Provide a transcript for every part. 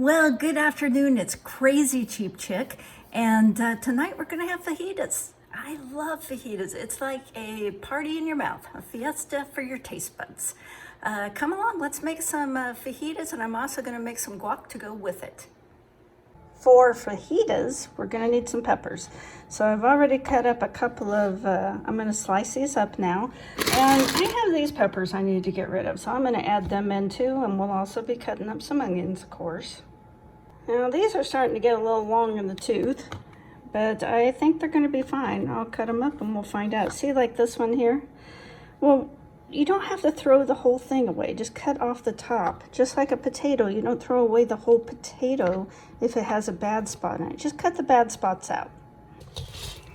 Well, good afternoon. It's Crazy Cheap Chick, and tonight we're going to have fajitas. I love fajitas. It's like a party in your mouth, a fiesta for your taste buds. Come along, let's make some fajitas, and I'm also going to make some guac to go with it. For fajitas, we're going to need some peppers. So I've already cut up a couple of, I'm going to slice these up now. And I have these peppers I need to get rid of, so I'm going to add them in too, and we'll also be cutting up some onions, of course. Now these are starting to get a little long in the tooth, but I think they're going to be fine. I'll cut them up and we'll find out. See, like this one here? Well, you don't have to throw the whole thing away. Just cut off the top. Just like a potato, you don't throw away the whole potato if it has a bad spot in it. Just cut the bad spots out.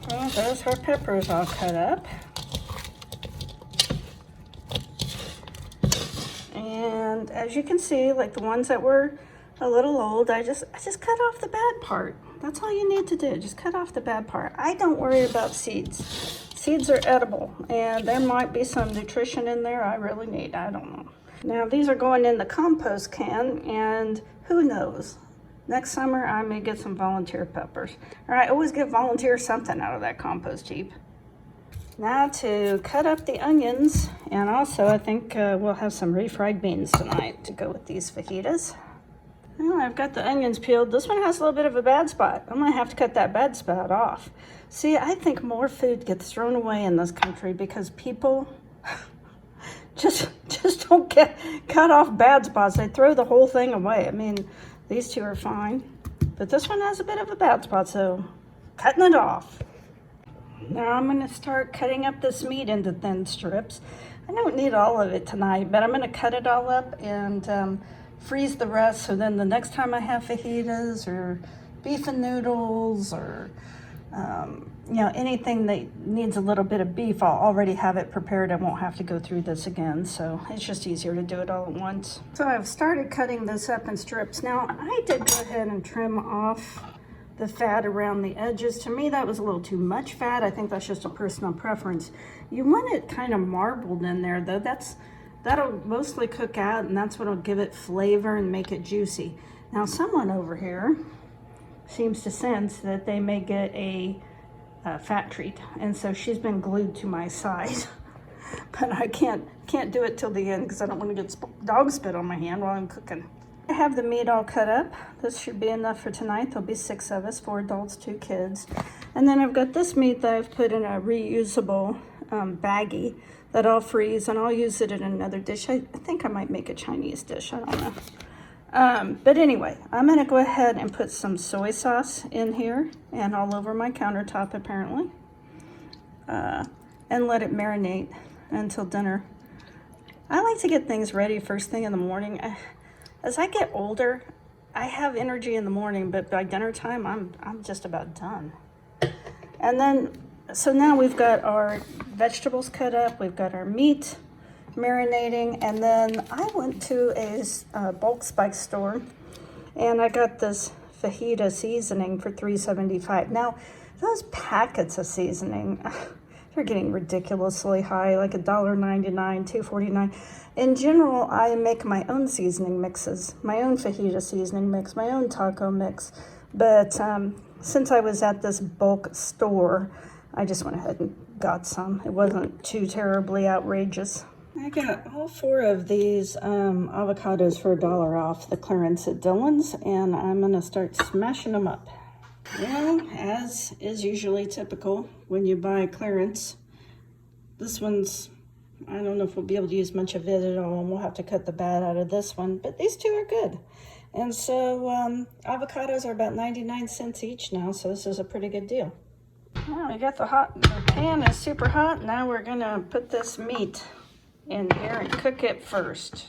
Well, there's our peppers all cut up. And as you can see, like the ones that were a little old, I just cut off the bad part. That's all you need to do. Just cut off the bad part. I don't worry about seeds. Seeds are edible, and there might be some nutrition in there I really need. I don't know. Now these are going in the compost can, and who knows? Next summer I may get some volunteer peppers. Or I always get volunteer something out of that compost heap. Now to cut up the onions, and also I think we'll have some refried beans tonight to go with these fajitas. Well, I've got the onions peeled. This one has a little bit of a bad spot. I'm gonna have to cut that bad spot off. See, I think more food gets thrown away in this country because people just don't cut off bad spots. They throw the whole thing away. I mean, these two are fine, but this one has a bit of a bad spot, so cutting it off. Now I'm gonna start cutting up this meat into thin strips. I don't need all of it tonight, but I'm gonna cut it all up and freeze the rest, so then the next time I have fajitas or beef and noodles or you know, anything that needs a little bit of beef, I'll already have it prepared. I won't have to go through this again, so it's just easier to do it all at once. So I've started cutting this up in strips. Now I did go ahead and trim off the fat around the edges. To me that was a little too much fat. I think that's just a personal preference. You want it kind of marbled in there though. That'll mostly cook out, and that's what'll give it flavor and make it juicy. Now someone over here seems to sense that they may get a fat treat, and so she's been glued to my side. But I can't do it till the end because I don't want to get dog spit on my hand while I'm cooking. I have the meat all cut up. This should be enough for tonight. There'll be 6 of us, 4 adults, 2 kids. And then I've got this meat that I've put in a reusable baggie that I'll freeze, and I'll use it in another dish. I think I might make a Chinese dish, I don't know. But anyway, I'm gonna go ahead and put some soy sauce in here and all over my countertop apparently, and let it marinate until dinner. I like to get things ready first thing in the morning. As I get older, I have energy in the morning, but by dinner time, I'm just about done. And then, so now we've got our vegetables cut up, we've got our meat marinating, and then I went to a bulk spice store and I got this fajita seasoning for $3.75. Now, those packets of seasoning, they're getting ridiculously high, like $1.99, $2.49. In general, I make my own seasoning mixes, my own fajita seasoning mix, my own taco mix, but since I was at this bulk store, I just went ahead and got some. It wasn't too terribly outrageous. I got all 4 of these avocados for $1 off the clearance at Dillon's, and I'm gonna start smashing them up. Well, as is usually typical when you buy clearance, this one's, I don't know if we'll be able to use much of it at all, and we'll have to cut the bad out of this one, but these 2 are good. And so avocados are about 99 cents each now, so this is a pretty good deal. Now we got the pan is super hot. Now we're gonna put this meat in here and cook it first.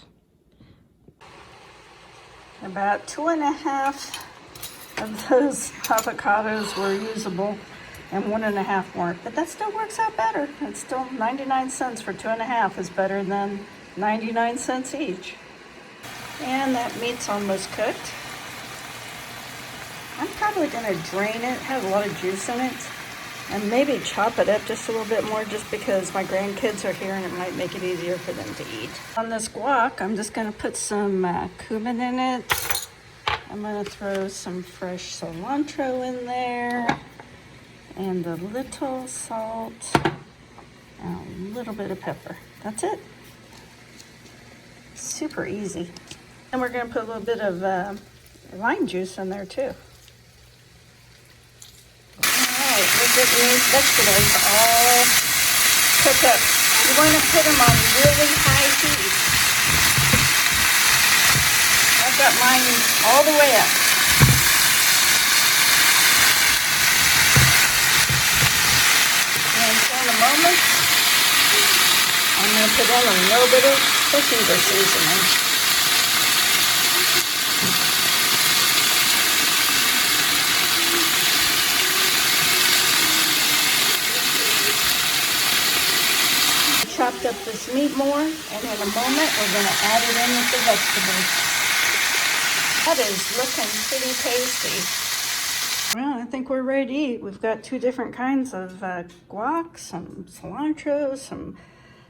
About 2.5 of those avocados were usable and 1.5 weren't, but that still works out better. It's still 99 cents for 2.5 is better than 99 cents each. And that meat's almost cooked. I'm probably gonna drain it. It has a lot of juice in it. And maybe chop it up just a little bit more just because my grandkids are here and it might make it easier for them to eat. On this guac, I'm just gonna put some cumin in it I'm gonna throw some fresh cilantro in there and a little salt and a little bit of pepper. That's it. Super easy. And we're gonna put a little bit of lime juice in there too. Alright, we're getting these vegetables all cooked up. You wanna put them on really high heat. I've got mine all the way up. And so in a moment, I'm going to put in a little bit of fajita seasoning. Chopped up this meat more, and in a moment we're going to add it in with the vegetables. That is looking pretty tasty. Well, I think we're ready to eat. We've got two different kinds of guac, some cilantro, some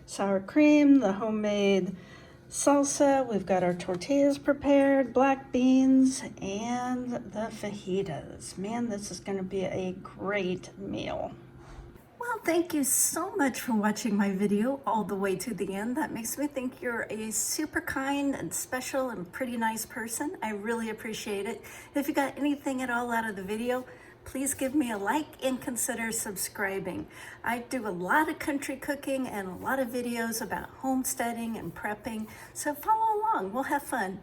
sour cream, the homemade salsa. We've got our tortillas prepared, black beans, and the fajitas. Man, this is going to be a great meal. Well, thank you so much for watching my video all the way to the end. That makes me think you're a super kind and special and pretty nice person. I really appreciate it. If you got anything at all out of the video, please give me a like and consider subscribing. I do a lot of country cooking and a lot of videos about homesteading and prepping, so follow along. We'll have fun.